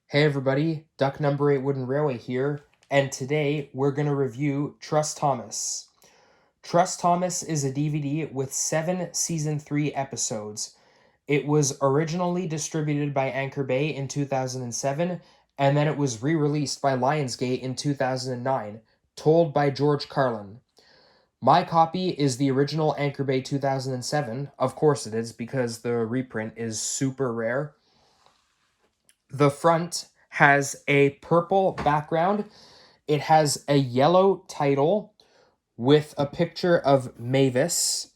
Hey everybody, Duck Number 8 Wooden Railway here, and today we're going to review Trust Thomas. Trust Thomas is a DVD with 7 Season 3 episodes. It was originally distributed by Anchor Bay in 2007, and then it was re-released by Lionsgate in 2009, told by George Carlin. My copy is the original Anchor Bay 2007, of course it is, because the reprint is super rare. The front has a purple background. It has a yellow title with a picture of Mavis.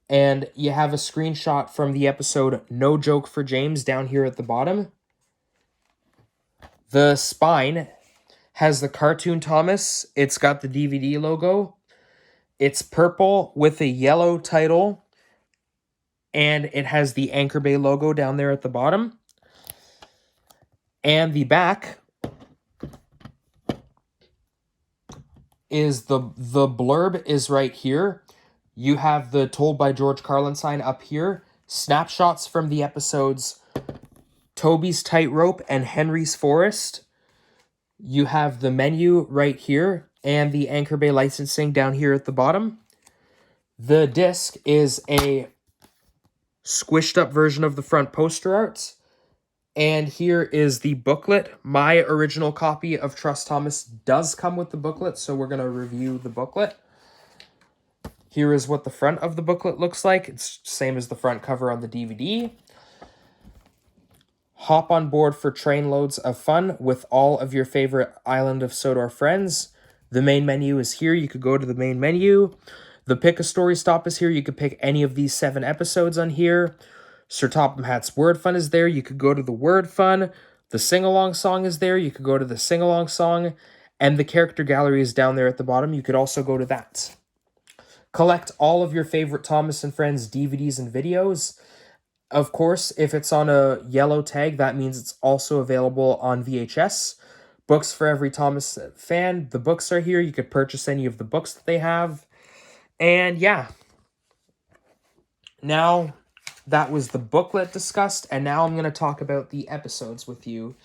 And you have a screenshot from the episode No Joke for James down here at the bottom. The spine has the cartoon Thomas. It's got the DVD logo. It's purple with a yellow title. And it has the Anchor Bay logo down there at the bottom. And the back is the blurb is right here. You have the Told by George Carlin sign up here. Snapshots from the episodes Toby's Tightrope and Henry's Forest. You have the menu right here and the Anchor Bay licensing down here at the bottom. The disc is a squished up version of the front poster art. And here is the booklet. My original copy of Trust Thomas does come with the booklet, so we're going to review the booklet. Here is what the front of the booklet looks like. It's the same as the front cover on the DVD. Hop on board for train loads of fun with all of your favorite Island of Sodor friends. The main menu is here. You could go to the main menu. The Pick a Story Stop is here. You could pick any of these 7 episodes on here. Sir Topham Hatt's Word Fun is there. You could go to the Word Fun. The sing-along song is there. You could go to the sing-along song. And the character gallery is down there at the bottom. You could also go to that. Collect all of your favorite Thomas and Friends DVDs and videos. Of course, if it's on a yellow tag, that means it's also available on VHS. Books for every Thomas fan. The books are here. You could purchase any of the books that they have. And yeah. Now, that was the booklet discussed, and now I'm going to talk about the episodes with you.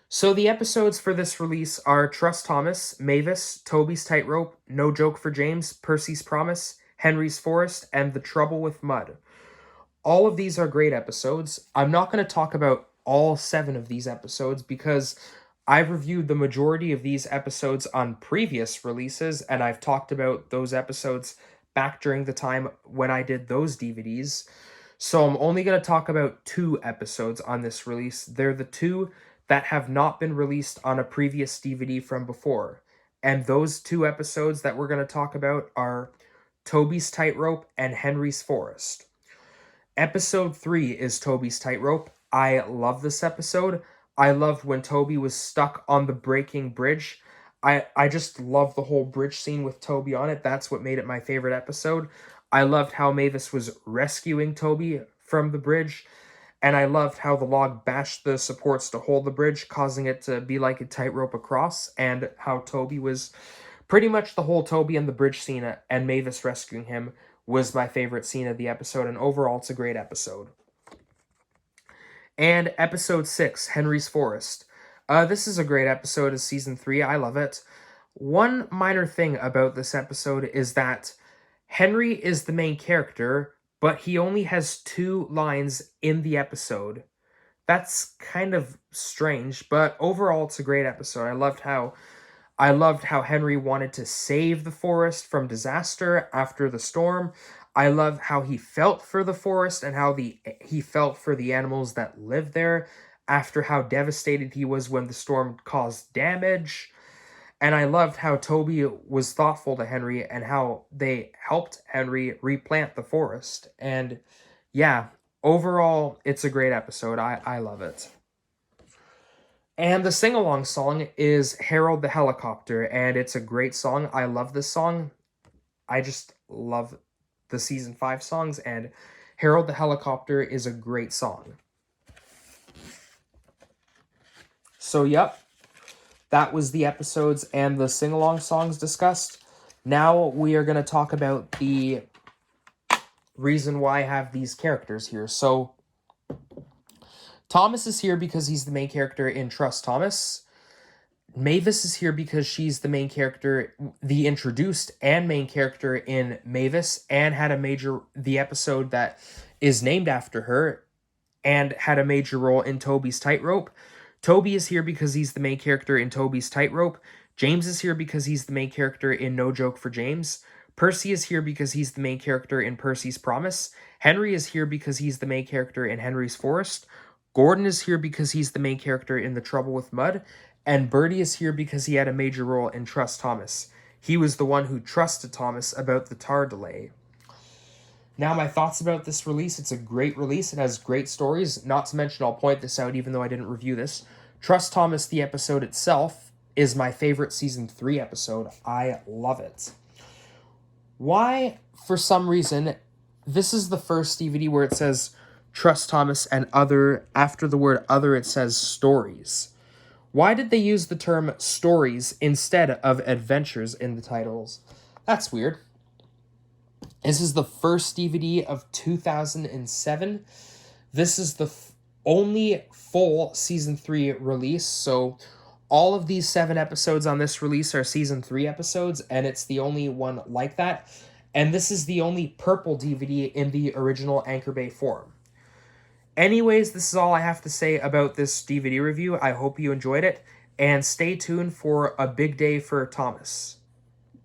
So the episodes for this release are Trust Thomas, Mavis, Toby's Tightrope, No Joke for James, Percy's Promise, Henry's Forest, and The Trouble with Mud. All of these are great episodes. I'm not going to talk about all 7 of these episodes because I've reviewed the majority of these episodes on previous releases, and I've talked about those episodes back during the time when I did those DVDs. So I'm only going to talk about 2 episodes on this release. They're the 2 that have not been released on a previous DVD from before. And those 2 episodes that we're going to talk about are Toby's Tightrope and Henry's Forest. Episode 3 is Toby's Tightrope. I love this episode. I loved when Toby was stuck on the breaking bridge. I just love the whole bridge scene with Toby on it. That's what made it my favorite episode. I loved how Mavis was rescuing Toby from the bridge, and I loved how the log bashed the supports to hold the bridge, causing it to be like a tightrope across, and how Toby was pretty much the whole Toby and the bridge scene and Mavis rescuing him was my favorite scene of the episode, and overall it's a great episode. And episode 6, Henry's Forest. This is a great episode of season 3. I love it. One minor thing about this episode is that Henry is the main character, but he only has 2 lines in the episode. That's kind of strange, but overall it's a great episode. I loved how Henry wanted to save the forest from disaster after the storm. I love how he felt for the forest and how he felt for the animals that live there after how devastated he was when the storm caused damage. And I loved how Toby was thoughtful to Henry and how they helped Henry replant the forest. And yeah, overall, it's a great episode. I love it. And the sing-along song is Harold the Helicopter, and it's a great song. I love this song. I just love the Season 5 songs, and Harold the Helicopter is a great song. So, yep. That was the episodes and the sing-along songs discussed. Now we are going to talk about the reason why I have these characters here. So, Thomas is here because he's the main character in Trust Thomas. Mavis is here because she's the main character, the introduced and main character in Mavis, and had the episode that is named after her, and had a major role in Toby's Tightrope. Toby is here because he's the main character in Toby's Tightrope. James is here because he's the main character in No Joke for James. Percy is here because he's the main character in Percy's Promise. Henry is here because he's the main character in Henry's Forest. Gordon is here because he's the main character in The Trouble with Mud. And Bertie is here because he had a major role in Trust Thomas. He was the one who trusted Thomas about the tar delay. Now, my thoughts about this release. It's a great release. It has great stories. Not to mention, I'll point this out even though I didn't review this. Trust Thomas, the episode itself, is my favorite Season 3 episode. I love it. Why, for some reason, this is the first DVD where it says Trust Thomas and other. After the word other, it says stories. Why did they use the term stories instead of adventures in the titles? That's weird. This is the first DVD of 2007. This is the only full Season 3 release, so all of these 7 episodes on this release are Season 3 episodes, and it's the only one like that. And this is the only purple DVD in the original Anchor Bay form. Anyways, this is all I have to say about this DVD review. I hope you enjoyed it, and stay tuned for a big day for Thomas.